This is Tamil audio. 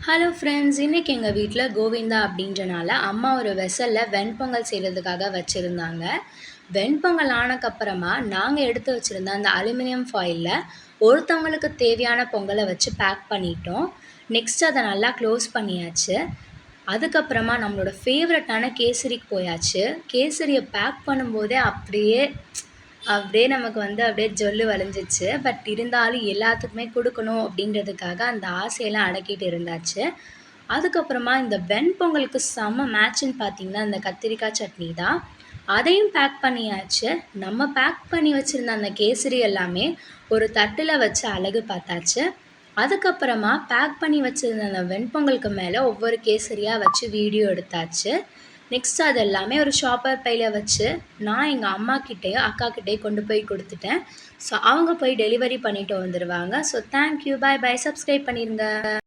ஹலோ ஃப்ரெண்ட்ஸ், இன்றைக்கி எங்கள் வீட்டில் கோவிந்தா அப்படின்றனால அம்மா ஒரு வெசலில் வெண்பொங்கல் செய்கிறதுக்காக வச்சுருந்தாங்க. வெண்பொங்கல் ஆனக்கப்புறமா நாங்கள் எடுத்து வச்சுருந்த அந்த அலுமினியம் ஃபாயிலில் ஒருத்தவங்களுக்கு தேவையான பொங்கலை வச்சு பேக் பண்ணிட்டோம். நெக்ஸ்ட் அதை நல்லா க்ளோஸ் பண்ணியாச்சு. அதுக்கப்புறமா நம்மளோட ஃபேவரட்டான கேசரிக்கு போயாச்சு. கேசரியை பேக் பண்ணும்போதே அப்படியே அப்படியே நமக்கு அப்படியே ஜொல்லு வழிஞ்சிச்சு. பட் இருந்தாலும் எல்லாத்துக்குமே கொடுக்கணும் அப்படின்றதுக்காக அந்த ஆசையெல்லாம் அடக்கிட்டு இருந்தாச்சு. அதுக்கப்புறமா இந்த வெண்பொங்கலுக்கு செம்ம மேட்சுன்னு பார்த்தீங்கன்னா, இந்த கத்திரிக்காய் சட்னி தான். அதையும் பேக் பண்ணியாச்சு. நம்ம பேக் பண்ணி வச்சுருந்த அந்த கேசரி எல்லாமே ஒரு தட்டில் வச்சு அழகு பார்த்தாச்சு. அதுக்கப்புறமா பேக் பண்ணி வச்சுருந்த அந்த வெண்பொங்கலுக்கு மேலே ஒவ்வொரு கேசரியாக வச்சு வீடியோ எடுத்தாச்சு. நெக்ஸ்ட் அது எல்லாமே ஒரு ஷாப்பர் பையில வச்சு நான் எங்கள் அம்மாக்கிட்டேயும் அக்காக்கிட்டேயும் கொண்டு போய் கொடுத்துட்டேன். ஸோ அவங்க போய் டெலிவரி பண்ணிட்டு வந்துடுவாங்க. ஸோ தேங்க்யூ, பாய் பாய். சப்ஸ்கிரைப் பண்ணிடுங்க.